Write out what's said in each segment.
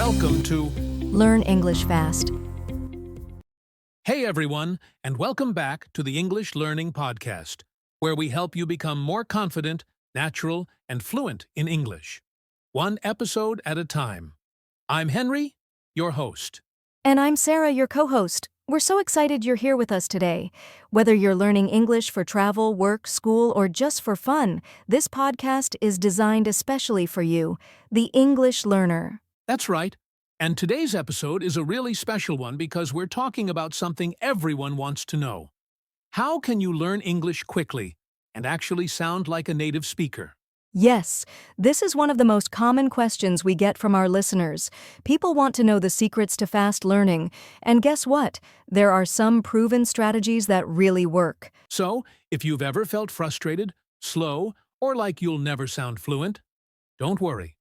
welcome to Learn English fast. Hey everyone, and welcome back to the English Learning Podcast, where we help you become more confident, natural, and fluent in English. One episode at a time. I'm Henry, your host. And I'm Sarah, your co-host. We're so excited you're here with us today. Whether you're learning English for travel, work, school, or just for fun, this podcast is designed especially for you, the English learner. That's right. And today's episode is a really special one because we're talking about something everyone wants to know. How can you learn English quickly and actually sound like a native speaker? Yes, this is one of the most common questions we get from our listeners. People want to know the secrets to fast learning. And guess what? There are some proven strategies that really work. So, if you've ever felt frustrated, slow, or like you'll never sound fluent, don't worry.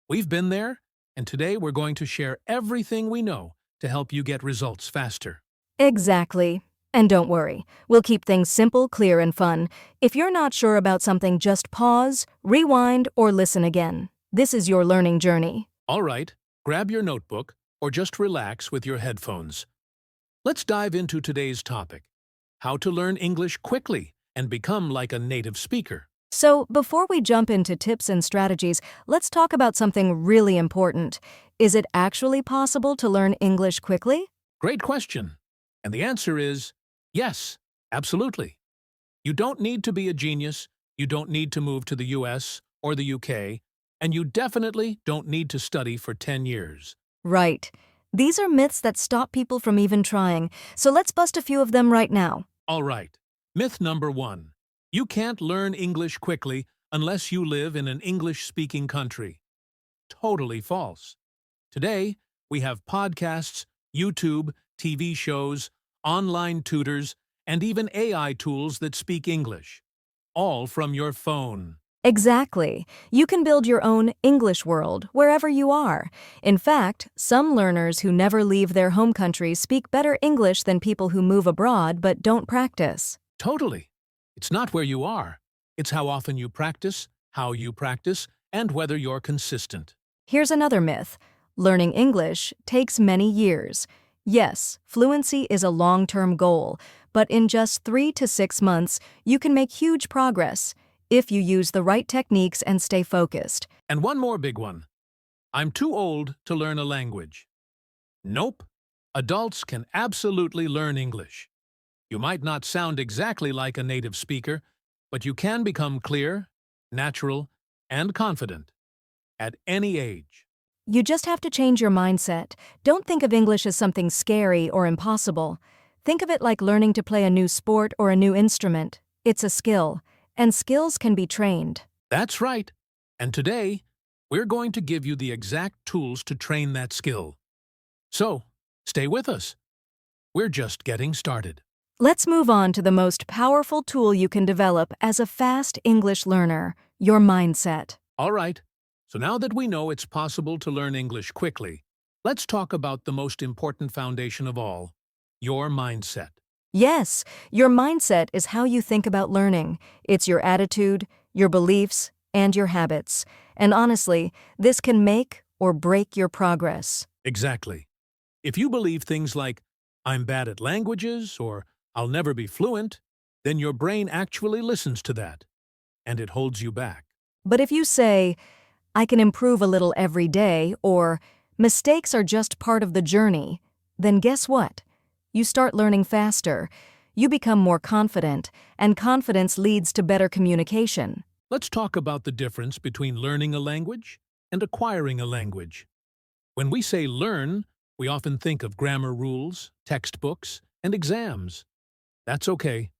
We've been there, and today we're going to share everything we know to help you get results faster. Exactly. And don't worry, we'll keep things simple, clear, and fun. If you're not sure about something, just pause, rewind, or listen again. This is your learning journey. All right, grab your notebook or just relax with your headphones. Let's dive into today's topic: how to learn English quickly and become like a native speaker. So, before we jump into tips and strategies, let's talk about something really important. Is it actually possible to learn English quickly? Great question. And the answer is yes, absolutely. You don't need to be a genius, you don't need to move to the US or the UK, and you definitely don't need to study for 10 years. Right. These are myths that stop people from even trying, so let's bust a few of them right now. All right, myth number 1. You can't learn English quickly unless you live in an English-speaking country. Totally false. Today, we have podcasts, YouTube, TV shows, online tutors, and even AI tools that speak English, all from your phone. Exactly. You can build your own English world wherever you are. In fact, some learners who never leave their home country speak better English than people who move abroad but don't practice. Totally. It's not where you are. It's how often you practice, how you practice, and whether you're consistent. Here's another myth. Learning English takes many years. Yes, fluency is a long-term goal, but in just 3 to 6 months, you can make huge progress if you use the right techniques and stay focused. And one more big one. I'm too old to learn a language. Nope. Adults can absolutely learn English. You might not sound exactly like a native speaker, but you can become clear, natural, and confident at any age. You just have to change your mindset. Don't think of English as something scary or impossible. Think of it like learning to play a new sport or a new instrument. It's a skill, and skills can be trained. That's right. And today, we're going to give you the exact tools to train that skill. So, stay with us. We're just getting started. Let's move on to the most powerful tool you can develop as a fast English learner, your mindset. All right. So now that we know it's possible to learn English quickly, let's talk about the most important foundation of all, your mindset. Yes, your mindset is how you think about learning. It's your attitude, your beliefs, and your habits. And honestly, this can make or break your progress. Exactly. If you believe things like, I'm bad at languages, or I'll never be fluent, then your brain actually listens to that, and it holds you back. But if you say, I can improve a little every day, or mistakes are just part of the journey, then guess what? You start learning faster. You become more confident, and confidence leads to better communication. Let's talk about the difference between learning a language and acquiring a language. When we say learn, we often think of grammar rules, textbooks, and exams. That's okay,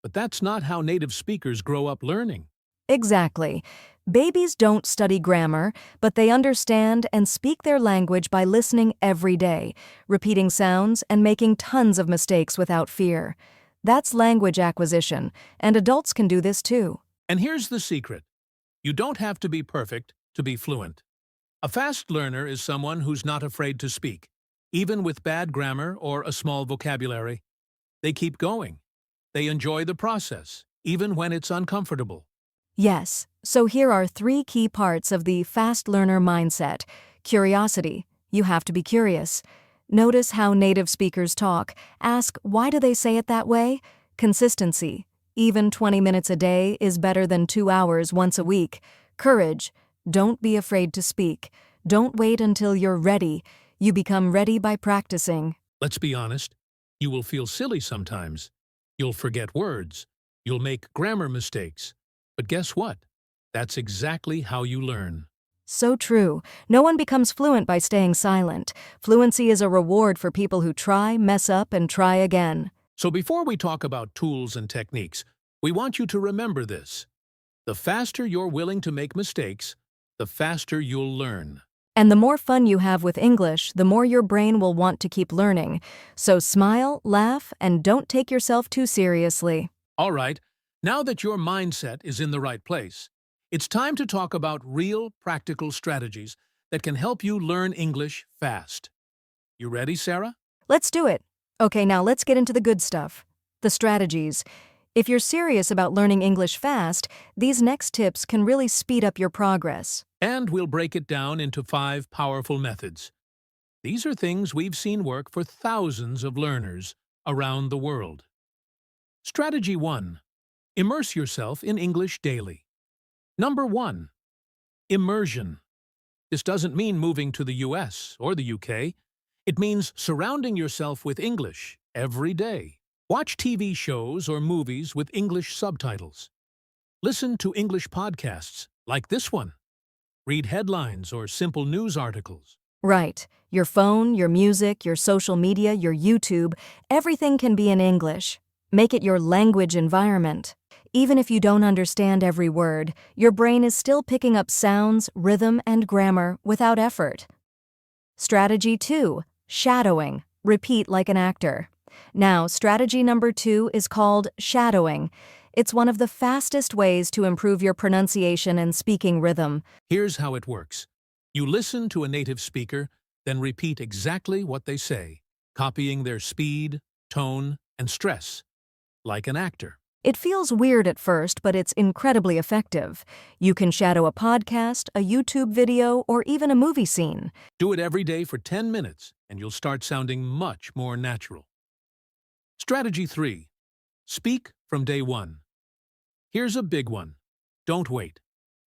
but that's not how native speakers grow up learning. Exactly. Babies don't study grammar, but they understand and speak their language by listening every day, repeating sounds, and making tons of mistakes without fear. That's language acquisition, and adults can do this too. And here's the secret. You don't have to be perfect to be fluent. A fast learner is someone who's not afraid to speak, even with bad grammar or a small vocabulary. They keep going. They enjoy the process, even when it's uncomfortable. Yes, so here are 3 key parts of the fast learner mindset: curiosity, You have to be curious. Notice how native speakers talk. Ask, why do they say it that way? Consistency. Even 20 minutes a day is better than 2 hours once a week. Courage. Don't be afraid to speak. Don't wait until you're ready. You become ready by practicing. Let's be honest. You will feel silly sometimes. You'll forget words. You'll make grammar mistakes. But guess what? That's exactly how you learn. So true. No one becomes fluent by staying silent. Fluency is a reward for people who try, mess up, and try again. So before we talk about tools and techniques, we want you to remember this. The faster you're willing to make mistakes, the faster you'll learn. And the more fun you have with English, the more your brain will want to keep learning. So smile, laugh, and don't take yourself too seriously. All right, now that your mindset is in the right place, it's time to talk about real, practical strategies that can help you learn English fast. You ready, Sarah? Let's do it. Okay, now let's get into the good stuff. The strategies. If you're serious about learning English fast, these next tips can really speed up your progress. And we'll break it down into 5 powerful methods. These are things we've seen work for thousands of learners around the world. Strategy 1. Immerse yourself in English daily. Number 1. Immersion. This doesn't mean moving to the US or the UK. It means surrounding yourself with English every day. Watch TV shows or movies with English subtitles. Listen to English podcasts like this one. Read headlines or simple news articles. Right. Your phone, your music, your social media, your YouTube, everything can be in English. Make it your language environment. Even if you don't understand every word, your brain is still picking up sounds, rhythm, and grammar without effort. Strategy 2. Shadowing. Repeat like an actor. Now, strategy number 2 is called shadowing. It's one of the fastest ways to improve your pronunciation and speaking rhythm. Here's how it works. You listen to a native speaker, then repeat exactly what they say, copying their speed, tone, and stress, like an actor. It feels weird at first, but it's incredibly effective. You can shadow a podcast, a YouTube video, or even a movie scene. Do it every day for 10 minutes, and you'll start sounding much more natural. Strategy 3. Speak from day 1. Here's a big one. Don't wait.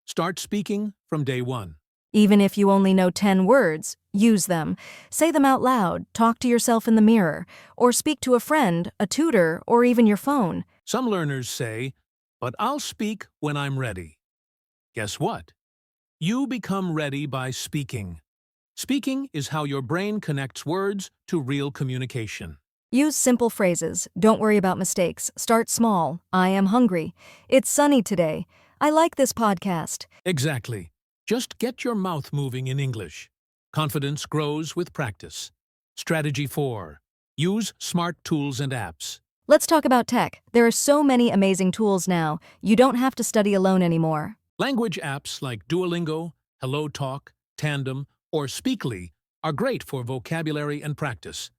Start speaking from day 1. Even if you only know 10 words, use them. Say them out loud, talk to yourself in the mirror, or speak to a friend, a tutor, or even your phone. Some learners say, "But I'll speak when I'm ready." Guess what? You become ready by speaking. Speaking is how your brain connects words to real communication. Use simple phrases. Don't worry about mistakes. Start small. I am hungry. It's sunny today. I like this podcast. Exactly. Just get your mouth moving in English. Confidence grows with practice. Strategy 4. Use smart tools and apps. Let's talk about tech. There are so many amazing tools now. You don't have to study alone anymore. Language apps like Duolingo, HelloTalk, Tandem, or Speakly are great for vocabulary and practice.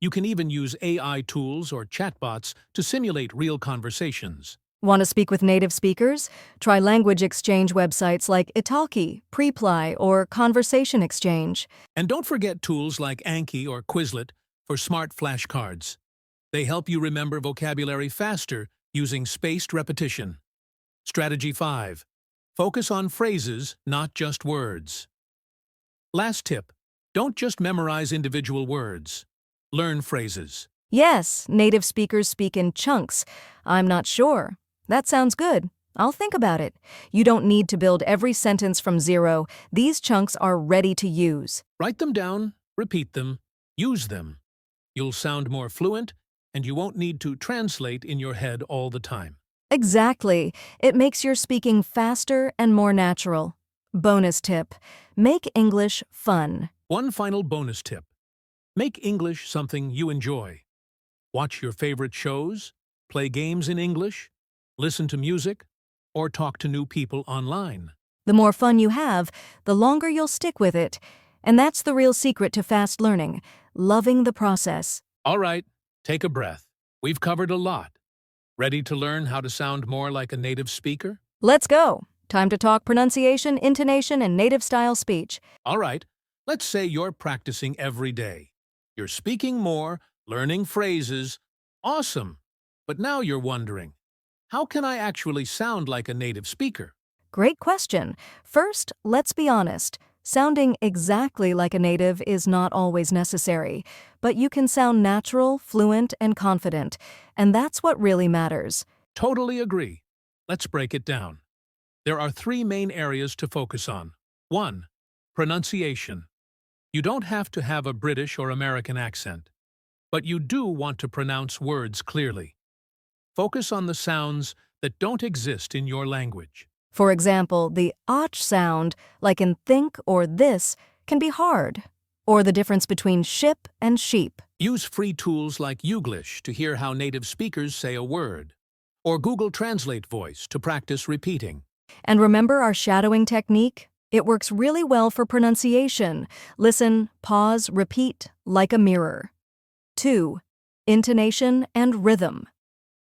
You can even use AI tools or chatbots to simulate real conversations. Want to speak with native speakers? Try language exchange websites like Italki, Preply, or Conversation Exchange. And don't forget tools like Anki or Quizlet for smart flashcards. They help you remember vocabulary faster using spaced repetition. Strategy 5. Focus on phrases, not just words. Last tip. Don't just memorize individual words. Learn phrases. Yes, native speakers speak in chunks. I'm not sure. That sounds good. I'll think about it. You don't need to build every sentence from zero. These chunks are ready to use. Write them down, repeat them, use them. You'll sound more fluent, and you won't need to translate in your head all the time. Exactly. It makes your speaking faster and more natural. Bonus tip. Make English fun. One final bonus tip. Make English something you enjoy. Watch your favorite shows, play games in English, listen to music, or talk to new people online. The more fun you have, the longer you'll stick with it. And that's the real secret to fast learning, loving the process. All right, take a breath. We've covered a lot. Ready to learn how to sound more like a native speaker? Let's go. Time to talk pronunciation, intonation, and native-style speech. All right, Let's say you're practicing every day. You're speaking more, learning phrases. Awesome! But now you're wondering, how can I actually sound like a native speaker? Great question. First, let's be honest. Sounding exactly like a native is not always necessary, but you can sound natural, fluent, and confident, and that's what really matters. Totally agree. Let's break it down. There are three main areas to focus on. 1. Pronunciation. You don't have to have a British or American accent, but you do want to pronounce words clearly. Focus on the sounds that don't exist in your language. For example, the ach sound, like in think or this, can be hard. Or the difference between ship and sheep. Use free tools like Youglish to hear how native speakers say a word, or Google Translate Voice to practice repeating. And remember our shadowing technique? It works really well for pronunciation. Listen, pause, repeat, like a mirror. 2. Intonation and rhythm.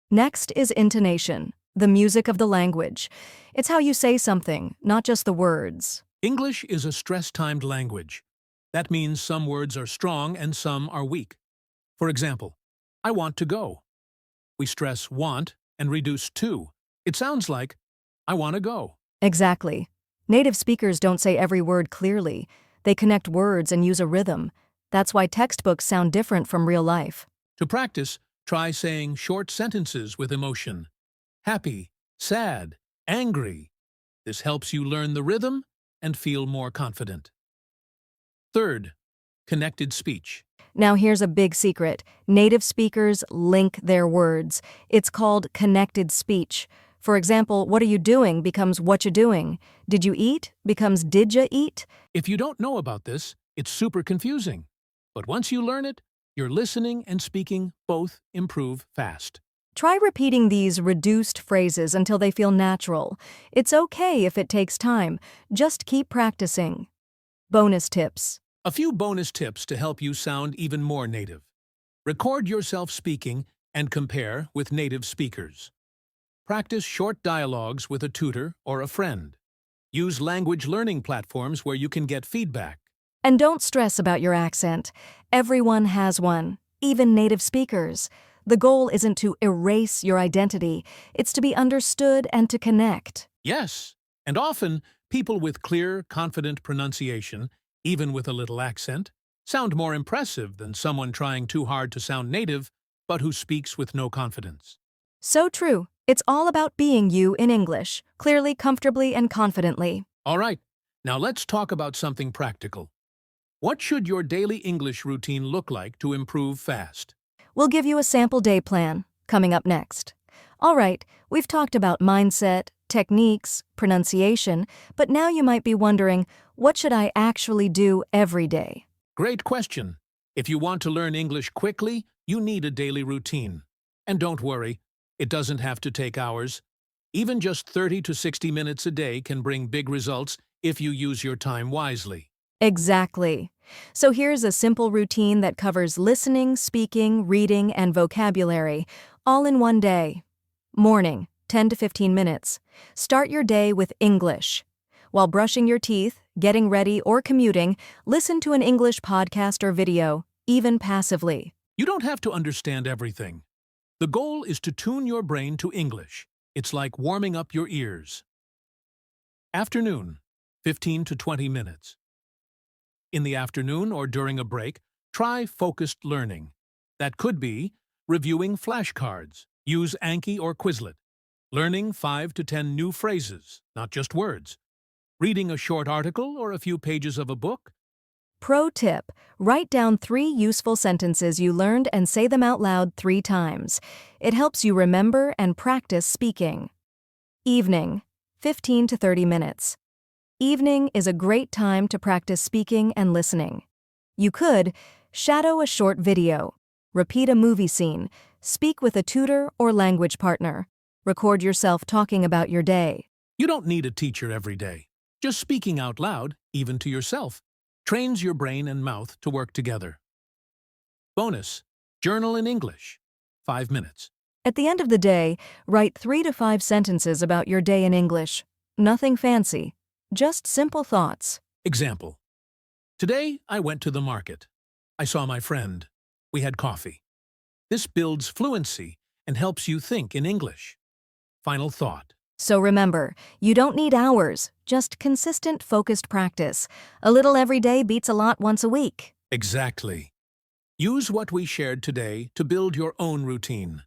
Next is intonation, the music of the language. It's how you say something, not just the words. English is a stress-timed language. That means some words are strong and some are weak. For example, I want to go. We stress want and reduce to. It sounds like, I want to go. Exactly. Native speakers don't say every word clearly. They connect words and use a rhythm. That's why textbooks sound different from real life. To practice, try saying short sentences with emotion. Happy, sad, angry. This helps you learn the rhythm and feel more confident. Third, connected speech. Now here's a big secret. Native speakers link their words. It's called connected speech. For example, what are you doing becomes what you doing. Did you eat becomes did ya eat. If you don't know about this, it's super confusing. But once you learn it, your listening and speaking both improve fast. Try repeating these reduced phrases until they feel natural. It's okay if it takes time. Just keep practicing. Bonus tips. A few bonus tips to help you sound even more native. Record yourself speaking and compare with native speakers. Practice short dialogues with a tutor or a friend. Use language learning platforms where you can get feedback. And don't stress about your accent. Everyone has one, even native speakers. The goal isn't to erase your identity. It's to be understood and to connect. Yes, and often people with clear, confident pronunciation, even with a little accent, sound more impressive than someone trying too hard to sound native, but who speaks with no confidence. So true. It's all about being you in English, clearly, comfortably, and confidently. All right, now let's talk about something practical. What should your daily English routine look like to improve fast? We'll give you a sample day plan, coming up next. All right, we've talked about mindset, techniques, pronunciation, but now you might be wondering, what should I actually do every day? Great question. If you want to learn English quickly, you need a daily routine. And don't worry, it doesn't have to take hours. Even just 30 to 60 minutes a day can bring big results if you use your time wisely. Exactly. So here's a simple routine that covers listening, speaking, reading, and vocabulary, all in one day. Morning, 10 to 15 minutes. Start your day with English. While brushing your teeth, getting ready, or commuting, listen to an English podcast or video, even passively. You don't have to understand everything. The goal is to tune your brain to English. It's like warming up your ears. Afternoon, 15 to 20 minutes. In the afternoon or during a break, try focused learning. That could be reviewing flashcards, use Anki or Quizlet, learning 5 to 10 new phrases, not just words, reading a short article or a few pages of a book. Pro tip: write down 3 useful sentences you learned and say them out loud 3 times. It helps you remember and practice speaking. Evening, 15 to 30 minutes. Evening is a great time to practice speaking and listening. You could shadow a short video, repeat a movie scene, speak with a tutor or language partner, record yourself talking about your day. You don't need a teacher every day. Just speaking out loud, even to yourself, trains your brain and mouth to work together. Bonus: journal in English. 5 minutes. At the end of the day, write 3 to 5 sentences about your day in English. Nothing fancy, just simple thoughts. Example: Today, I went to the market. I saw my friend. We had coffee. This builds fluency and helps you think in English. Final thought. So remember, you don't need hours, just consistent, focused practice. A little every day beats a lot once a week. Exactly. Use what we shared today to build your own routine.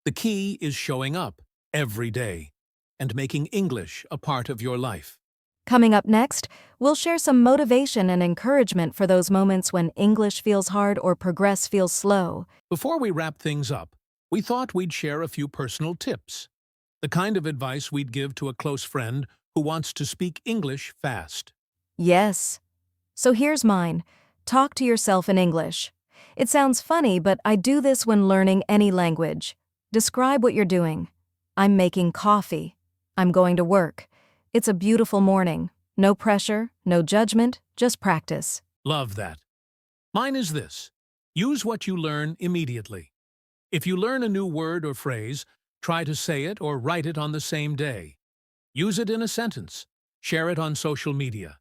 The key is showing up every day and making English a part of your life. Coming up next, we'll share some motivation and encouragement for those moments when English feels hard or progress feels slow. Before we wrap things up, we thought we'd share a few personal tips. The kind of advice we'd give to a close friend who wants to speak English fast. Yes. So here's mine. Talk to yourself in English. It sounds funny, but I do this when learning any language. Describe what you're doing. I'm making coffee. I'm going to work. It's a beautiful morning. No pressure, no judgment, just practice. Love that. Mine is this. Use what you learn immediately. If you learn a new word or phrase, try to say it or write it on the same day. Use it in a sentence. Share it on social media.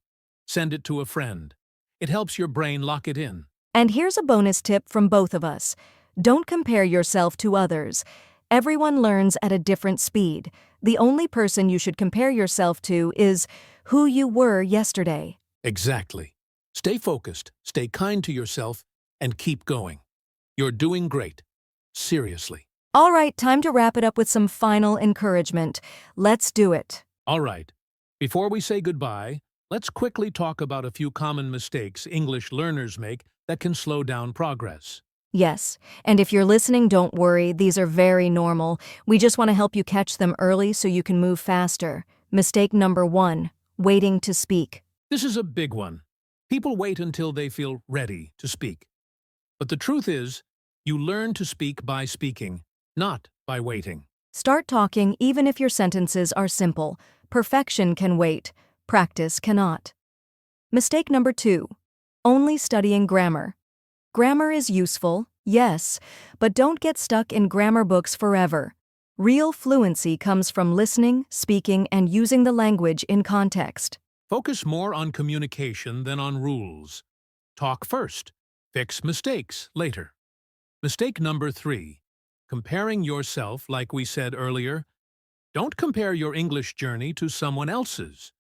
Send it to a friend. It helps your brain lock it in. And here's a bonus tip from both of us. Don't compare yourself to others. Everyone learns at a different speed. The only person you should compare yourself to is who you were yesterday. Exactly. Stay focused, stay kind to yourself, and keep going. You're doing great. Seriously. All right, time to wrap it up with some final encouragement. Let's do it. All right. Before we say goodbye, let's quickly talk about a few common mistakes English learners make that can slow down progress. Yes, and if you're listening, don't worry, these are very normal. We just want to help you catch them early so you can move faster. Mistake number 1, waiting to speak. This is a big one. People wait until they feel ready to speak. But the truth is, you learn to speak by speaking, not by waiting. Start talking even if your sentences are simple. Perfection can wait. Practice cannot. Mistake number 2, only studying grammar. Grammar is useful, yes, but don't get stuck in grammar books forever. Real fluency comes from listening, speaking, and using the language in context. Focus more on communication than on rules. Talk first. Fix mistakes later. Mistake number 3, comparing yourself like we said earlier. Don't compare your English journey to someone else's.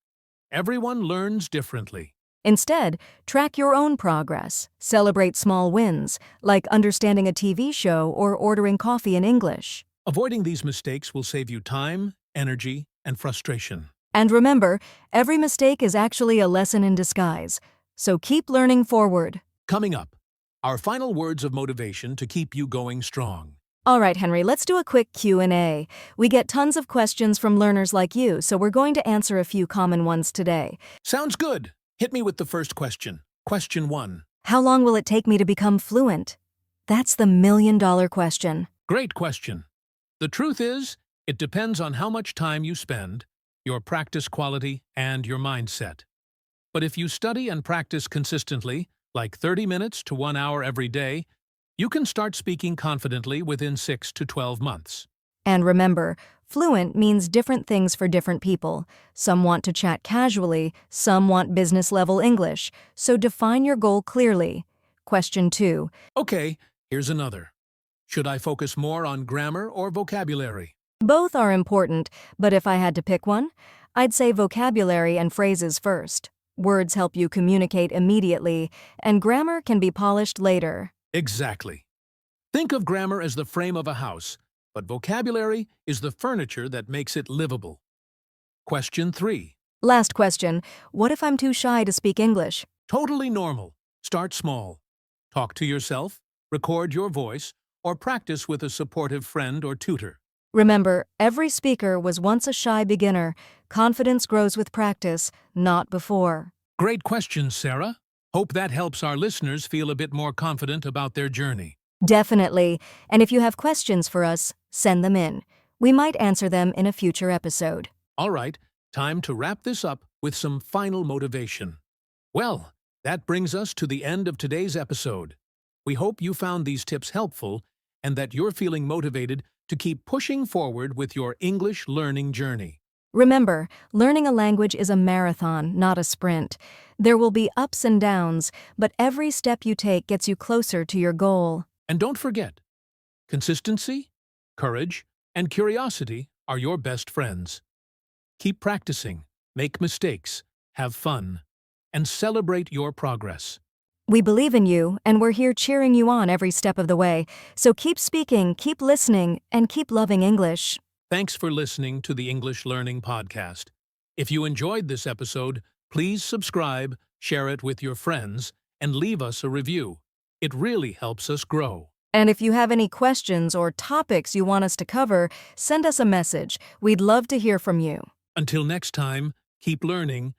Everyone learns differently. Instead, track your own progress. Celebrate small wins, like understanding a TV show or ordering coffee in English. Avoiding these mistakes will save you time, energy, and frustration. And remember, every mistake is actually a lesson in disguise. So keep learning forward. Coming up, our final words of motivation to keep you going strong. All right, Henry, let's do a quick Q&A. We get tons of questions from learners like you, so we're going to answer a few common ones today. Sounds good. Hit me with the first question. Question 1. How long will it take me to become fluent? That's the million-dollar question. Great question. The truth is, it depends on how much time you spend, your practice quality, and your mindset. But if you study and practice consistently, like 30 minutes to 1 hour every day, you can start speaking confidently within 6 to 12 months. And remember, fluent means different things for different people. Some want to chat casually, some want business-level English. So define your goal clearly. Question 2. Okay, here's another. Should I focus more on grammar or vocabulary? Both are important, but if I had to pick one, I'd say vocabulary and phrases first. Words help you communicate immediately, and grammar can be polished later. Exactly. Think of grammar as the frame of a house, but vocabulary is the furniture that makes it livable. Question 3. Last question. What if I'm too shy to speak English? Totally normal. Start small. Talk to yourself, record your voice, or practice with a supportive friend or tutor. Remember, every speaker was once a shy beginner. Confidence grows with practice, not before. Great question, Sarah. Hope that helps our listeners feel a bit more confident about their journey. Definitely. And if you have questions for us, send them in. We might answer them in a future episode. All right, time to wrap this up with some final motivation. Well, that brings us to the end of today's episode. We hope you found these tips helpful and that you're feeling motivated to keep pushing forward with your English learning journey. Remember, learning a language is a marathon, not a sprint. There will be ups and downs, but every step you take gets you closer to your goal. And don't forget, consistency, courage, and curiosity are your best friends. Keep practicing, make mistakes, have fun, and celebrate your progress. We believe in you, and we're here cheering you on every step of the way. So keep speaking, keep listening, and keep loving English. Thanks for listening to the English Learning Podcast. If you enjoyed this episode, please subscribe, share it with your friends, and leave us a review. It really helps us grow. And if you have any questions or topics you want us to cover, send us a message. We'd love to hear from you. Until next time, keep learning,